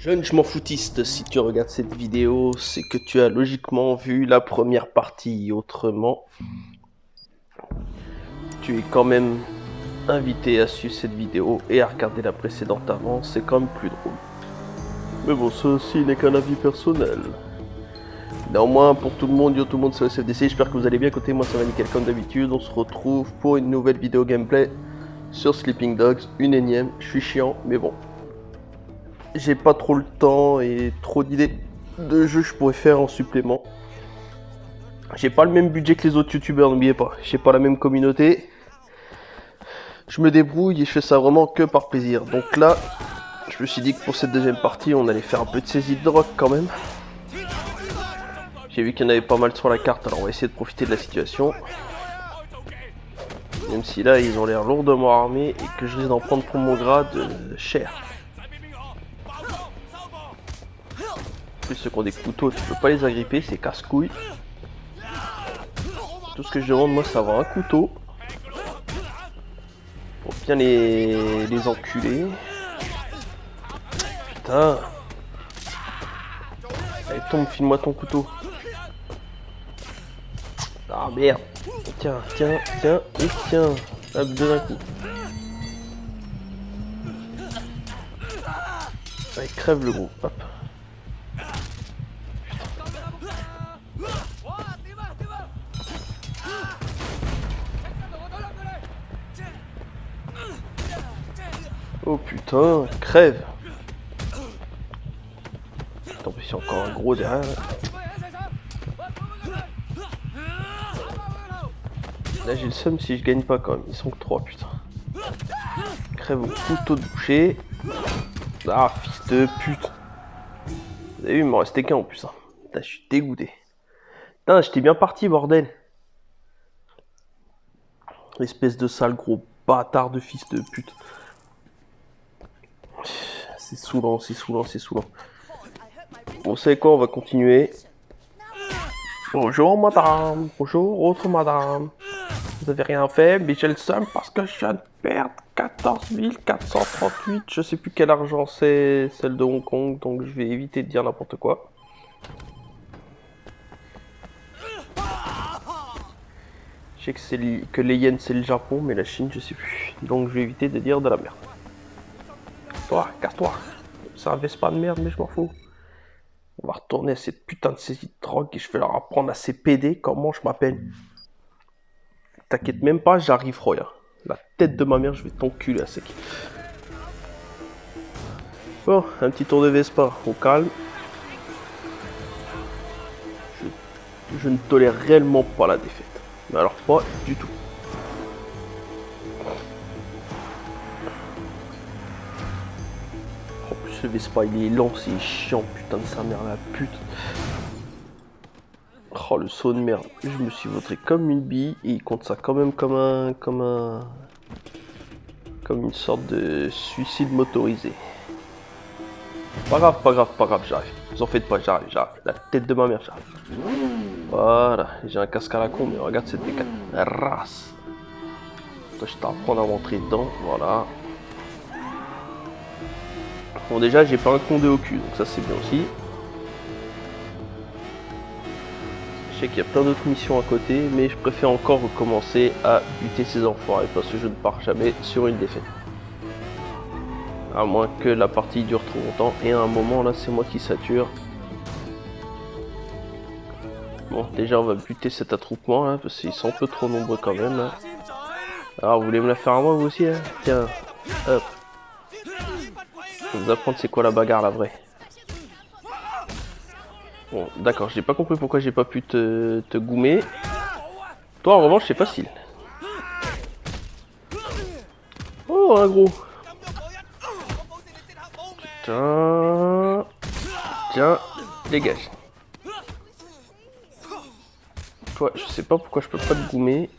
Jeune je m'en foutiste, si tu regardes cette vidéo, c'est que tu as logiquement vu la première partie. Autrement, tu es quand même invité à suivre cette vidéo et à regarder la précédente avant, c'est quand même plus drôle. Mais bon, ceci n'est qu'un avis personnel. Néanmoins, pour tout le monde, yo tout le monde, c'est le CFDC, j'espère que vous allez bien. Côté moi, ça va nickel comme d'habitude. On se retrouve pour une nouvelle vidéo gameplay sur Sleeping Dogs, une énième. Je suis chiant, mais bon. J'ai pas trop le temps et trop d'idées de jeux que je pourrais faire en supplément. J'ai pas le même budget que les autres youtubeurs, n'oubliez pas. J'ai pas la même communauté. Je me débrouille et je fais ça vraiment que par plaisir. Donc là, je me suis dit que pour cette deuxième partie, on allait faire un peu de saisie de drogue quand même. J'ai vu qu'il y en avait pas mal sur la carte, alors on va essayer de profiter de la situation. Même si là, ils ont l'air lourdement armés et que je risque d'en prendre pour mon grade cher. En plus, ceux qui ont des couteaux, tu peux pas les agripper, c'est casse-couille. Tout ce que je demande, moi, c'est avoir un couteau. Pour bien les enculer. Putain. Allez, tombe, file-moi ton couteau. Ah merde. Tiens, tiens, tiens, et tiens. Hop, deux d'un coup. Allez, crève le gros. Hop. Oh putain, crève. Putain, en plus, il y a encore un gros derrière. Là, j'ai le seum si je gagne pas quand même. Ils sont que 3, putain. Crève au couteau de boucher. Ah, fils de pute. Vous avez vu, il m'en restait qu'un en plus. Hein. Putain, je suis dégoûté. Putain, j'étais bien parti, bordel. Espèce de sale gros bâtard de fils de pute. C'est saoulant, c'est saoulant, c'est saoulant. Bon, vous savez quoi, on va continuer. Bonjour madame, bonjour autre madame. Vous avez rien fait, mais j'ai le seum parce que je viens de perdre 14 438. Je sais plus quel argent c'est, celle de Hong Kong, donc je vais éviter de dire n'importe quoi. Je sais que les yens c'est le Japon, mais la Chine je sais plus. Donc je vais éviter de dire de la merde. Toi, casse-toi. C'est un Vespa de merde, mais je m'en fous. On va retourner à cette putain de saisie de drogue et je vais leur apprendre à ces PD comment je m'appelle. T'inquiète même pas, j'arrive, Roya. La tête de ma mère, je vais t'enculer à sec. Bon, un petit tour de Vespa, au calme. Je ne tolère réellement pas la défaite. Mais alors pas du tout. En plus ce Vespa il est lent, c'est chiant, putain de sa mère la pute. Oh le saut de merde, je me suis vautré comme une bille et il compte ça quand même comme une sorte de suicide motorisé. Pas grave, pas grave, pas grave, j'arrive. Vous en faites pas, j'arrive. La tête de ma mère, j'arrive. Voilà, j'ai un casque à la con, mais regarde cette bécane. Race. Toi, je t'apprends à rentrer dedans, voilà. Bon, déjà, j'ai pas un condé au cul, donc ça, c'est bien aussi. Je sais qu'il y a plein d'autres missions à côté, mais je préfère encore recommencer à buter ces enfoirés, parce que je ne pars jamais sur une défaite. À moins que la partie dure trop longtemps, et à un moment, là, c'est moi qui sature. Bon, déjà, on va buter cet attroupement, là, parce qu'ils sont un peu trop nombreux quand même, là. Alors, vous voulez me la faire à moi, vous aussi, hein? Tiens, hop. Je vais vous apprendre c'est quoi la bagarre, la vraie. Bon, d'accord, j'ai pas compris pourquoi j'ai pas pu te goumer. Toi, en revanche, c'est facile. Oh, un gros. Putain. Tiens, dégage. Toi, je sais pas pourquoi je peux pas te goumer.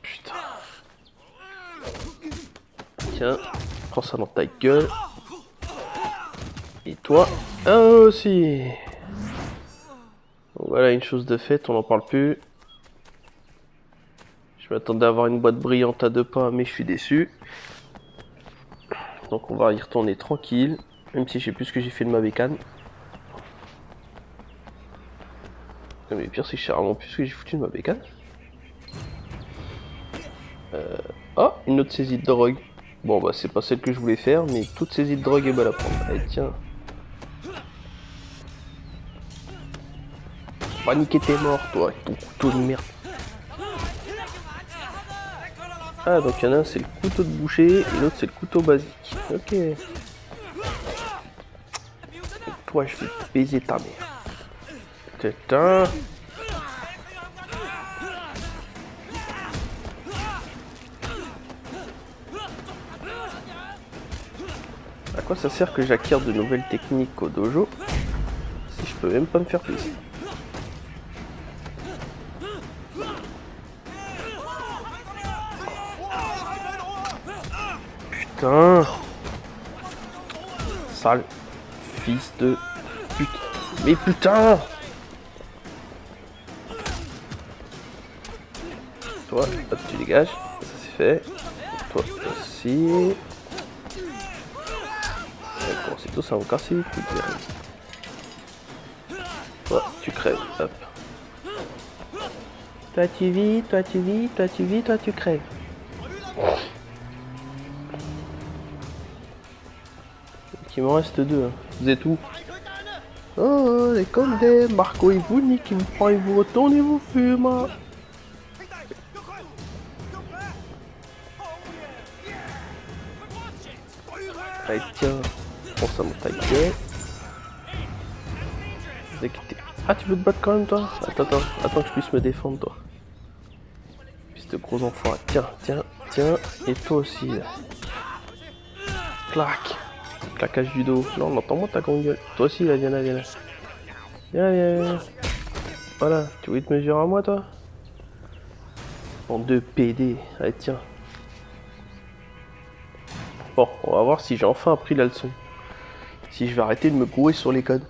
Putain. Tiens, prends ça dans ta gueule. Et toi, aussi. Bon, voilà une chose de faite, on n'en parle plus. Je m'attendais à avoir une boîte brillante à 2 pas, mais je suis déçu. Donc on va y retourner tranquille. Même si je sais plus ce que j'ai fait de ma bécane. Mais le pire c'est que je sais vraiment plus ce que j'ai foutu de ma bécane. Oh, une autre saisie de drogue. Bon bah c'est pas celle que je voulais faire, mais toute saisie de drogue est bonne à prendre. Allez tiens. Va niquer tes morts toi, avec ton couteau de merde. Ah donc il y en a un c'est le couteau de boucher et l'autre c'est le couteau basique. Ok. Et toi je vais baiser ta mère. Putain. À quoi ça sert que j'acquière de nouvelles techniques au dojo si je peux même pas me faire plaisir? Putain. Sale fils de pute. Mais putain. Toi, hop, tu dégages. Ça c'est fait. Toi aussi. D'accord, c'est tout ça, on casse les couilles. Toi, tu crèves. Hop. Toi tu vis, toi tu vis, toi tu vis, toi tu crèves. Il m'en reste deux. Hein. Vous êtes où? Oh, les condés, Marco et vous niquez, vous prenez, vous retournez, vous fumez. Allez, tiens, prends ça, mon taquet. Ah, tu veux te battre quand même, toi? Attends que je puisse me défendre, toi. Fils de gros enfant. Tiens, et toi aussi, là. Clac. Claquage du dos. Non, entends-moi ta grande gueule. Toi aussi, là, viens là. Viens. Voilà, tu veux te mesurer à moi, toi? En deux PD. Allez, tiens. Bon, on va voir si j'ai enfin appris la leçon. Si je vais arrêter de me courir sur les codes.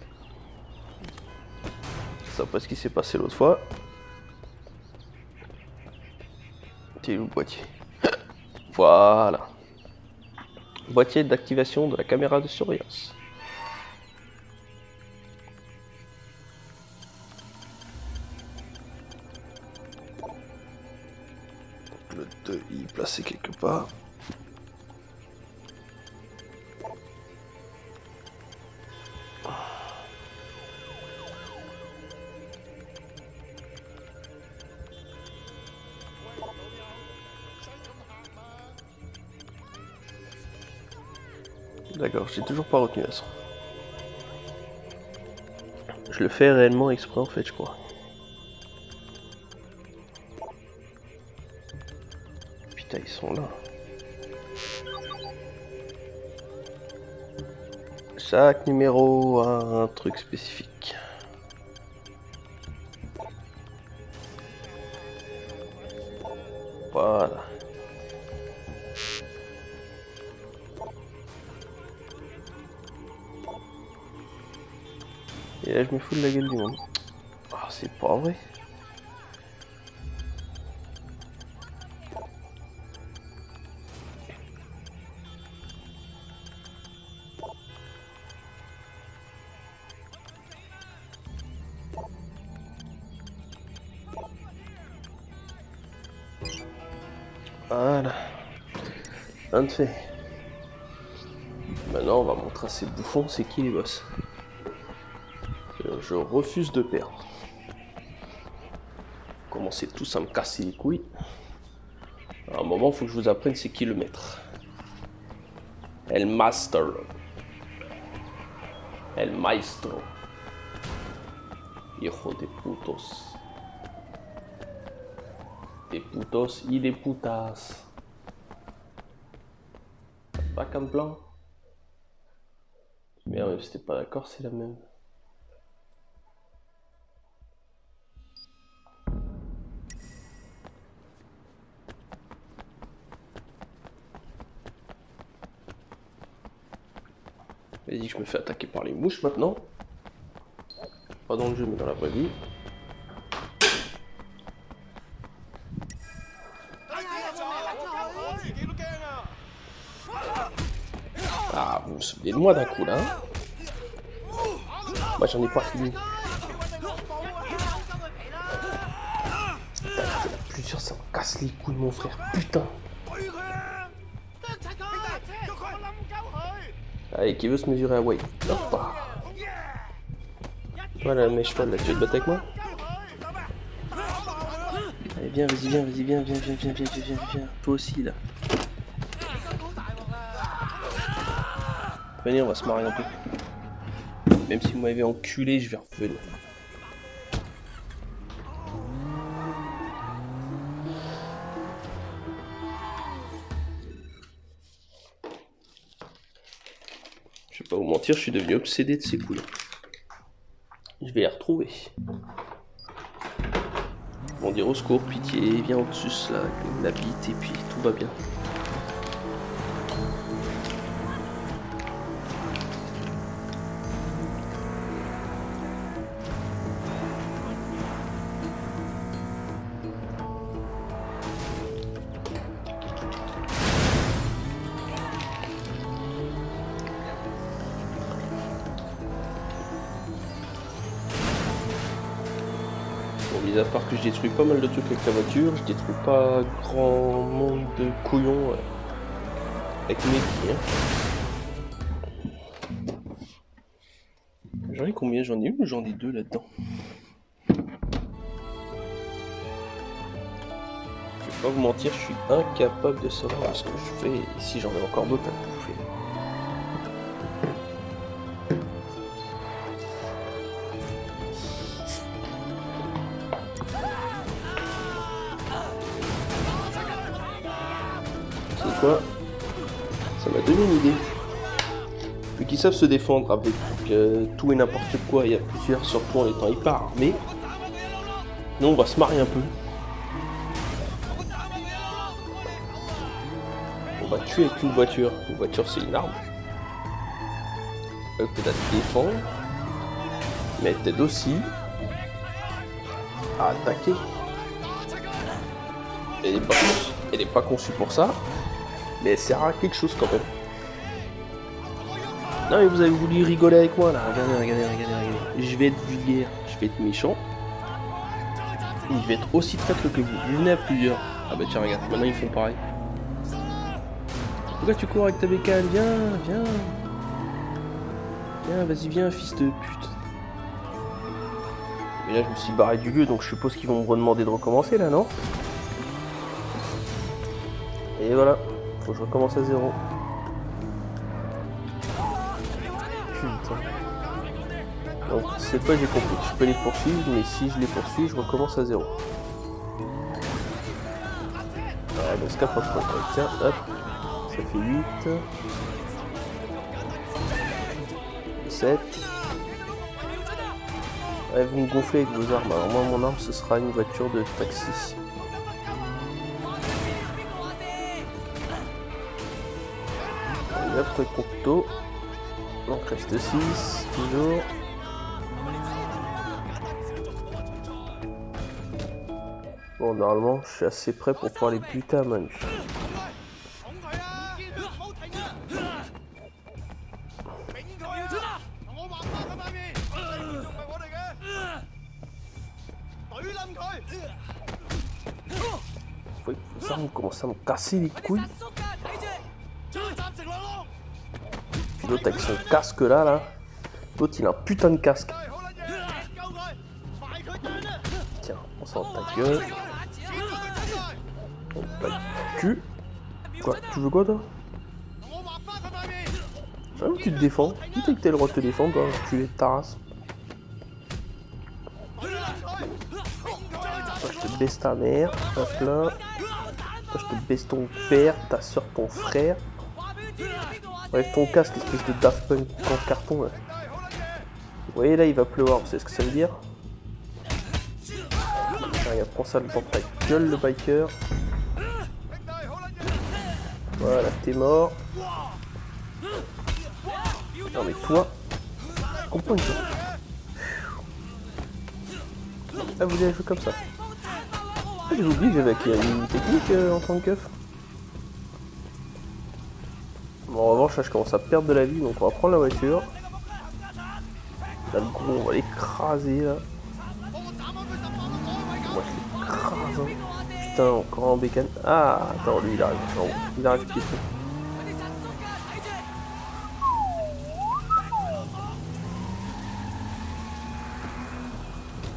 C'est pas ce qui s'est passé l'autre fois. T'es où le boîtier? Voilà. Boîtier d'activation de la caméra de surveillance. Le 2 il est placé quelque part. D'accord, j'ai toujours pas retenu la son. Je le fais réellement exprès en fait, je crois. Putain, ils sont là. Chaque numéro a un truc spécifique. Voilà. Et là, je me fous de la gueule du monde. Ah, c'est pas vrai. Voilà. Un de fait. Maintenant, on va montrer à ces bouffons c'est qui les boss. Je refuse de perdre. Commencez tous à me casser les couilles. À un moment, il faut que je vous apprenne c'est qui le maître. El Master. El Maestro. Hijo de putos. Des putos y des putas. Pas qu'un blanc. Merde, si t'es pas d'accord, c'est la même. Vas-y, je me fais attaquer par les mouches maintenant. Pas dans le jeu, mais dans la vraie vie. de moi d'un coup là. Hein. Moi j'en ai pas fini. Putain, plusieurs, ça me casse les couilles mon frère. Putain. Allez, qui veut se mesurer à Wade? Hop. Voilà mes chevaux là, tu veux te battre avec moi? Allez viens, vas-y, viens. Toi aussi là. Venez, on va se marrer un peu. Même si vous m'avez enculé, je vais revenir. Je vais pas vous mentir, je suis devenu obsédé de ces couilles. Je vais les retrouver. Ils vont dire au secours, pitié, viens au-dessus là, la bite et puis tout va bien. Mis à part que je détruis pas mal de trucs avec la voiture, je détruis pas grand monde de couillons avec mes pieds. J'en ai combien? J'en ai une ou j'en ai deux là-dedans? Je vais pas vous mentir, je suis incapable de savoir ce que je fais et si j'en ai encore d'autres à bouffer. Quoi, ça m'a donné une idée. Vu qu'ils savent se défendre avec tout et n'importe quoi, il y a plusieurs, surtout en étant hyper armés. Nous on va se marier un peu. On va tuer avec une voiture. Une voiture c'est une arme. Elle peut te défendre. Mais elle t'aide aussi à attaquer. Elle est pas conçue pour ça. Mais elle sert à quelque chose quand même. Non mais vous avez voulu rigoler avec moi là. Regardez. Je vais être vulgaire, je vais être méchant. Et je vais être aussi traître que vous. Vous venez à plusieurs. Ah bah tiens regarde, maintenant ils font pareil. Pourquoi tu cours avec ta bécane? Viens. Viens, vas-y viens fils de pute. Et là je me suis barré du lieu donc je suppose qu'ils vont me redemander de recommencer là, non? Et voilà. Faut que je recommence à zéro. Putain. Donc cette fois j'ai compris. Je peux les poursuivre, mais si je les poursuis, je recommence à zéro. Voilà, dans ce cas, faut que je recommence. Tiens, hop. Ça fait 8. 7. Ouais, vous me gonflez avec vos armes. Alors moi, mon arme, ce sera une voiture de taxi. Hop, avec mon couteau. Donc reste 6, toujours. Bon, normalement, je suis assez prêt pour pouvoir les buter à main nue. Ça commence à me casser les couilles. Puis l'autre avec son casque là. L'autre il a un putain de casque. Tiens, on sort de ta gueule. On taille le cul. Quoi? Tu veux quoi toi? Ah, tu te défends. Qui t'as que t'as le droit de te défendre toi? Tu es ta race. Toi, je te baisse ta mère. Hop là. Toi, je te baisse ton père, ta soeur, ton frère. Bref, ton casque, espèce de Daft Punk en carton là. Vous voyez là, il va pleuvoir, vous savez ce que ça veut dire? Regarde, prends ça dans ta gueule le biker. Voilà, t'es mort. Non mais toi, je comprends une chose. Ah, vous avez joué comme ça. Ah, j'ai oublié que j'avais acquis une technique en tant que keuf. Bon, en revanche, revanche, là, je commence à perdre de la vie, donc on va prendre la voiture. Là, le gros, on va l'écraser, là. Moi, je l'écrase, hein. Putain, encore en bécane. Ah, attends, lui, il arrive. Non, il arrive piéton.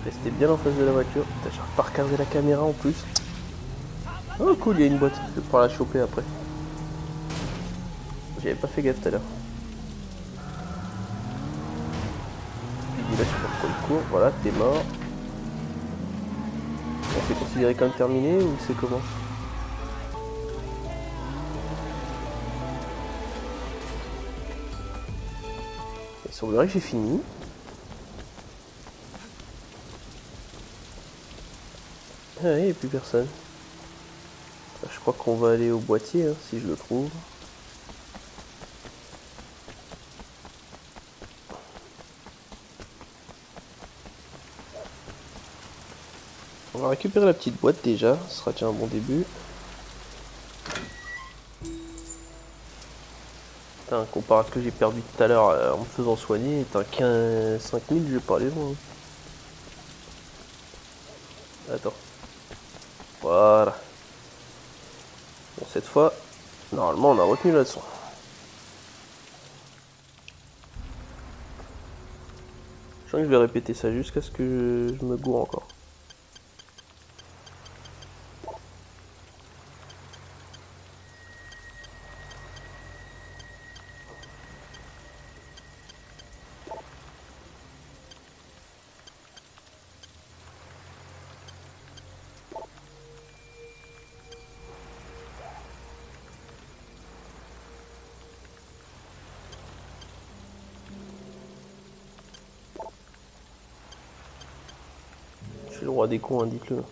Restez bien en face de la voiture. Putain, j'arrive pas à regarder la caméra en plus. Oh, cool, il y a une boîte. Je vais pouvoir la choper après. J'avais pas fait gaffe tout à l'heure. Là, je sais pas pourquoi il court. Voilà, t'es mort. C'est considéré comme terminé ou c'est comment? Il semblerait que j'ai fini. Ah oui, il n'y a plus personne. Je crois qu'on va aller au boîtier, hein, si je le trouve. On va récupérer la petite boîte déjà, ce sera déjà un bon début. Putain, comparé à ce que j'ai perdu tout à l'heure en me faisant soigner, putain, 5000, je vais pas aller loin. Attends. Voilà. Bon, cette fois, normalement, on a retenu la leçon. Je sens que je vais répéter ça jusqu'à ce que je me gourre encore. Je suis le roi des cons, hein, dites-le.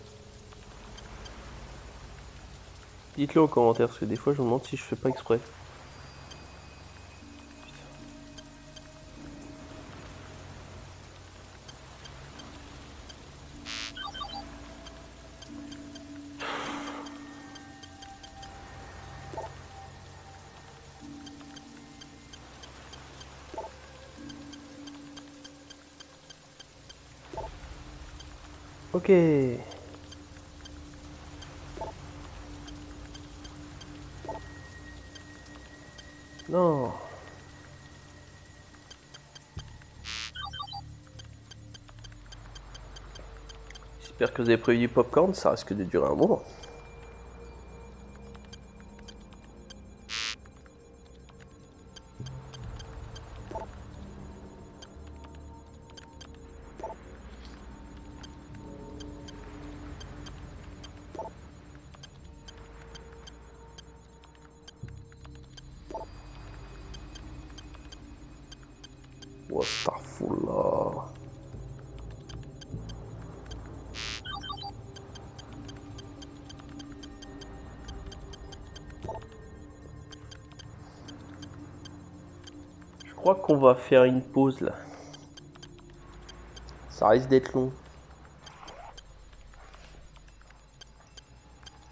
Dites-le en commentaire, parce que des fois je me demande si je fais pas exprès. Ok. Non. J'espère que vous avez prévu du popcorn, ça risque de durer un moment. Astaghfirullah. Je crois qu'on va faire une pause là. Ça risque d'être long. Vous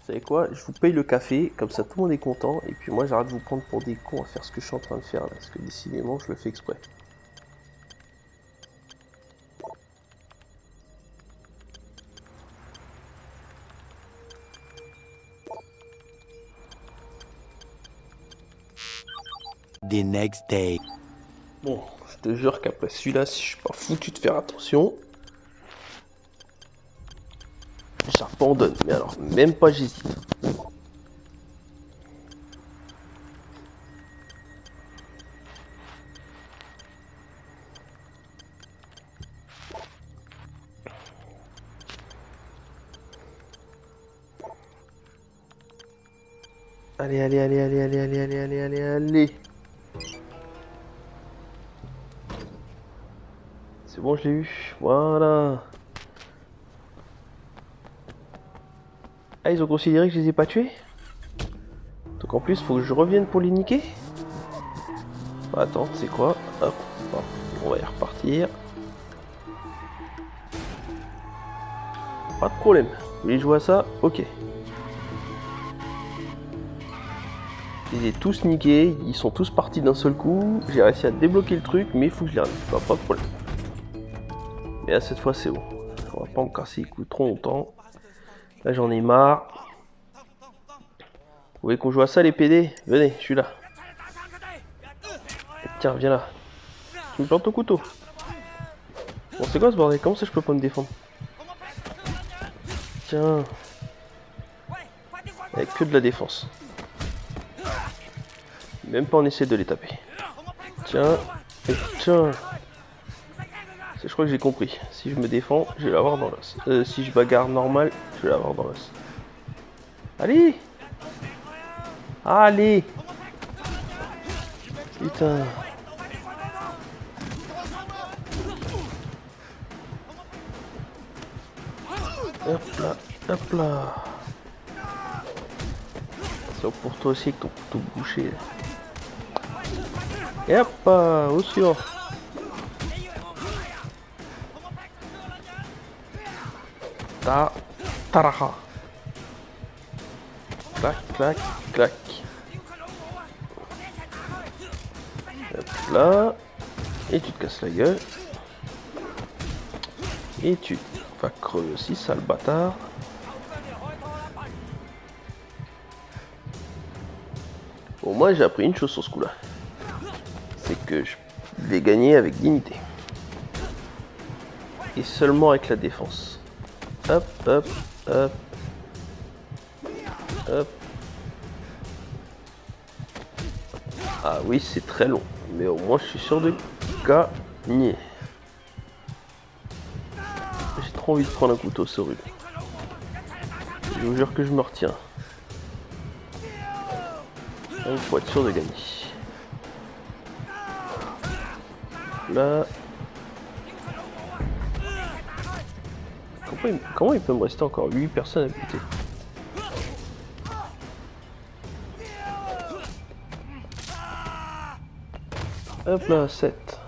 savez quoi? Je vous paye le café, comme ça tout le monde est content. Et puis moi j'arrête de vous prendre pour des cons à faire ce que je suis en train de faire là. Parce que décidément je le fais exprès. The next day. Bon, je te jure qu'après celui-là, si je suis pas foutu de faire attention, j'abandonne. Mais alors, même pas j'hésite. Allez, allez, allez, allez, allez, allez, allez, allez, allez, allez. C'est bon, je l'ai eu. Voilà. Ah, ils ont considéré que je les ai pas tués? Donc en plus, faut que je revienne pour les niquer? Bah, attends, c'est quoi? Hop, hop, on va y repartir. Pas de problème. Vous voulez jouer à ça? Ok. Je les ai tous niqués, ils sont tous partis d'un seul coup. J'ai réussi à débloquer le truc, mais il faut que je les ramène. Pas de problème. Mais là, cette fois, c'est bon. On va pas me casser les couilles trop longtemps. Là, j'en ai marre. Vous voulez qu'on joue à ça, les PD? Venez, je suis là. Tiens, viens là. Tu me plantes au couteau. Bon, c'est quoi ce bordel? Comment ça, je peux pas me défendre? Tiens. Avec que de la défense. Même pas on essaie de les taper. Tiens. Et tiens. Je crois que j'ai compris. Si je me défends, je vais l'avoir dans l'os. Si je bagarre normal, je vais l'avoir dans l'os. Allez! Allez! Putain. Hop là, hop là. C'est pour toi aussi avec ton couteau bouché. Et hop, au suivant. Taraha. Clac, clac, clac. Hop là. Et tu te casses la gueule. Et tu vas crever aussi, sale bâtard. Bon, moi j'ai appris une chose sur ce coup-là. C'est que je vais gagner avec dignité. Et seulement avec la défense. Hop, hop, hop. Hop. Ah oui, c'est très long. Mais au moins, je suis sûr de gagner. J'ai trop envie de prendre un couteau, c'est horrible. Je vous jure que je me retiens. Il faut être sûr de gagner. Là. Comment il peut me rester encore 8 personnes à buter? Hop là, 7.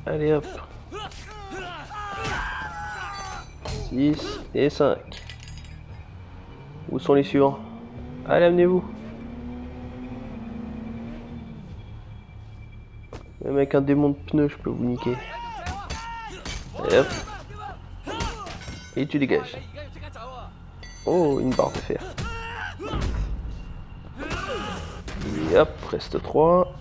Allez hop. 6 et 5. Où sont les suivants? Allez, amenez-vous. Même avec un démon de pneus, je peux vous niquer. Et hop. Et tu dégages. Oh, une barre de fer. Et hop, reste 3.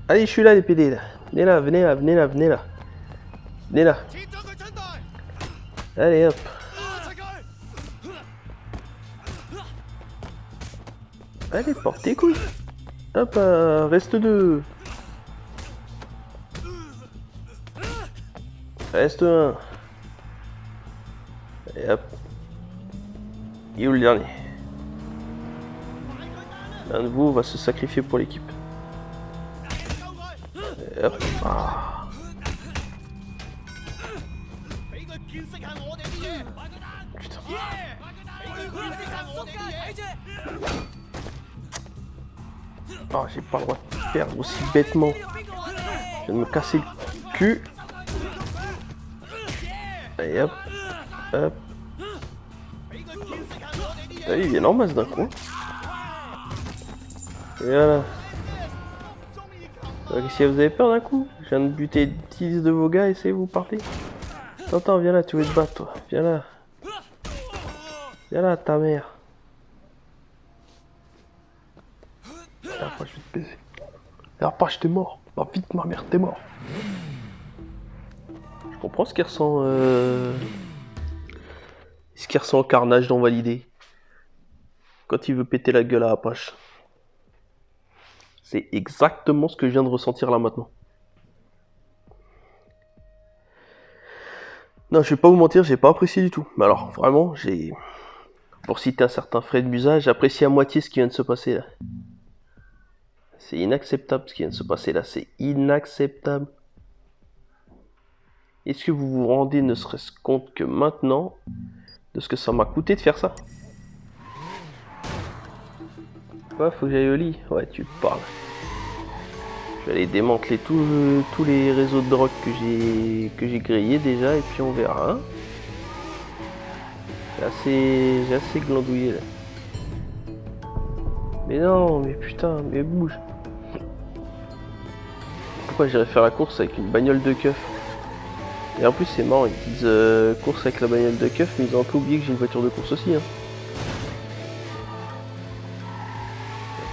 Allez, je suis là, les PD, là. Venez là, venez là, venez là, venez là. Venez là. Allez, hop. Allez, porte tes couilles. Hop, reste 2. Reste 1. Et hop. Et où le dernier? L'un de vous va se sacrifier pour l'équipe. Et hop. Ah. Putain. Oh, j'ai pas le droit de perdre aussi bêtement. Je viens de me casser le cul. Et hop. Hop. Allez, il vient en masse d'un coup. Et voilà. Si vous avez peur d'un coup, je viens de buter 10 de vos gars, essayez vous parler. Attends, viens là, tu veux te battre toi. Viens là. Viens là, ta mère. Après, je vais te baiser. Après, je t'ai mort. Oh, vite, ma mère, t'es mort. Je comprends ce qu'il ressent. Ce qu'il ressent au carnage dans Validé. Quand il veut péter la gueule à Apache. C'est exactement ce que je viens de ressentir là maintenant. Non, je vais pas vous mentir, j'ai pas apprécié du tout. Mais alors, vraiment, j'ai... Pour citer un certain Fred Musa, j'ai apprécié à moitié ce qui vient de se passer là. C'est inacceptable ce qui vient de se passer là, c'est inacceptable. Est-ce que vous vous rendez ne serait-ce compte que maintenant de ce que ça m'a coûté de faire ça? Ouais, faut que j'aille au lit. Ouais, tu te parles. Je vais aller démanteler tous les réseaux de drogue que j'ai grillés déjà et puis on verra. Hein. J'ai assez glandouillé là. Mais non, mais putain, mais bouge. Pourquoi j'irais faire la course avec une bagnole de keuf? Et en plus c'est marrant, ils disent course avec la bagnole de keuf, mais ils ont un peu oublié que j'ai une voiture de course aussi. Hein.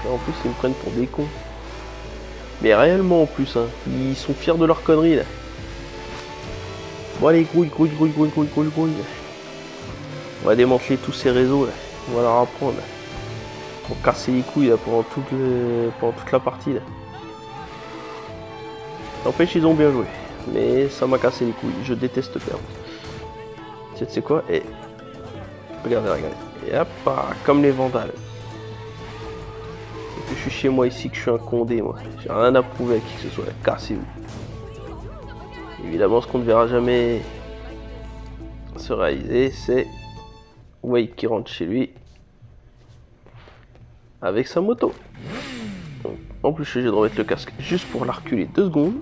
Là, en plus ils me prennent pour des cons. Mais réellement en plus, hein, ils sont fiers de leur connerie là. Bon allez, grouille. On va démanteler tous ces réseaux là. On va leur apprendre. Là. Pour casser les couilles là, pendant toute la partie là. N'empêche, ils ont bien joué. Mais ça m'a cassé les couilles. Je déteste perdre. Tu sais quoi? Et regardez. Et hop, comme les vandales. Et puis je suis chez moi ici, que je suis un condé moi. J'ai rien à prouver à qui que ce soit. Cassez-vous. Évidemment, ce qu'on ne verra jamais se réaliser, c'est Wade qui rentre chez lui avec sa moto. Donc, en plus, je suis obligé de remettre le casque juste pour la reculer 2 secondes.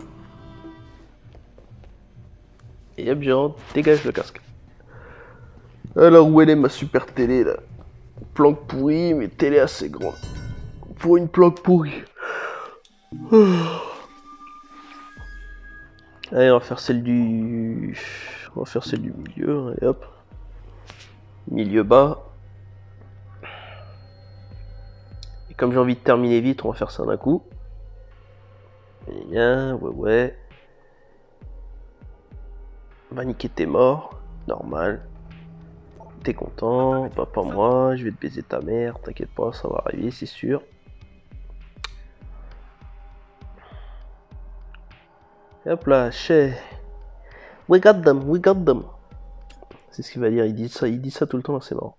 Et hop, je dégage le casque. Alors, où elle est ma super télé là? Planque pourrie, mais télé assez grande. Pour une planque pourrie. Allez, on va faire celle du milieu. Allez hop. Milieu bas. Et comme j'ai envie de terminer vite, on va faire ça d'un coup. Et bien, ouais. Va niquer tes morts. Normal. T'es content, pas moi, je vais te baiser ta mère, t'inquiète pas, ça va arriver, c'est sûr. Et hop là, we got them. C'est ce qu'il va dire, il dit ça tout le temps, c'est marrant.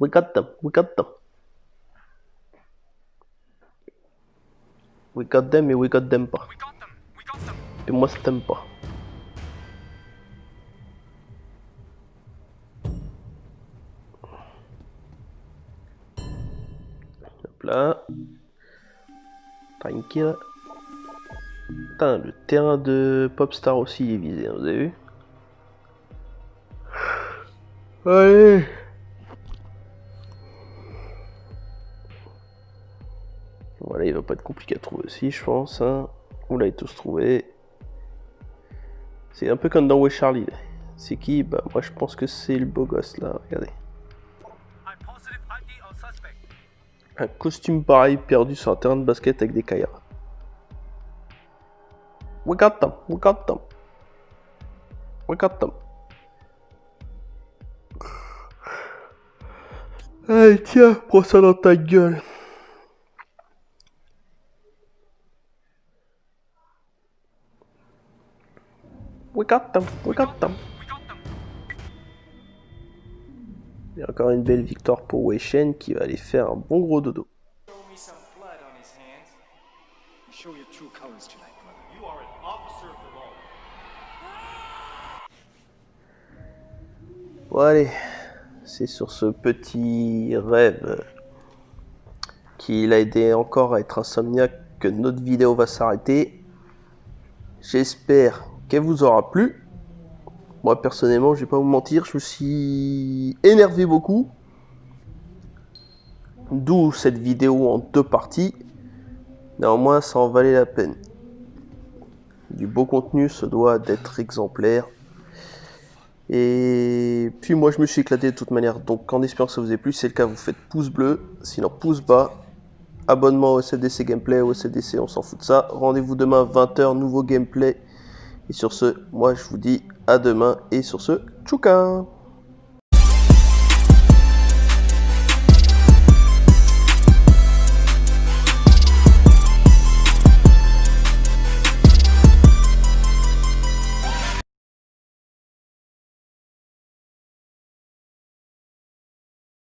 We got them. We got them et we got them pas. Et moi, ça t'aime pas. Hop là. Tranquille. Putain, le terrain de Popstar aussi il est visé, hein, vous avez vu? Allez! Voilà, il va pas être compliqué à trouver aussi, je pense. Hein. Vous l'avez tous trouvé. C'est un peu comme dans Où est Charlie. C'est qui? Bah, moi je pense que c'est le beau gosse là, regardez. Un costume pareil perdu sur un terrain de basket avec des caillards. We got them. Allez, tiens, prends ça dans ta gueule. We got them. Il y a encore une belle victoire pour Wei Shen qui va aller faire un bon gros dodo. Bon allez, c'est sur ce petit rêve qui l'a aidé encore à être insomniaque que notre vidéo va s'arrêter. J'espère qu'elle vous aura plu. Moi personnellement, je vais pas vous mentir, je me suis énervé beaucoup. D'où cette vidéo en 2 parties. Néanmoins, ça en valait la peine. Du beau contenu se doit d'être exemplaire. Et puis moi je me suis éclaté de toute manière. Donc en espérant que ça vous ait plu, si c'est le cas, vous faites pouce bleu. Sinon pouce bas. Abonnement au SFDC Gameplay, au SFDC, on s'en fout de ça. Rendez-vous demain 20h, nouveau gameplay. Et sur ce, moi je vous dis à demain. Et sur ce, tchouka!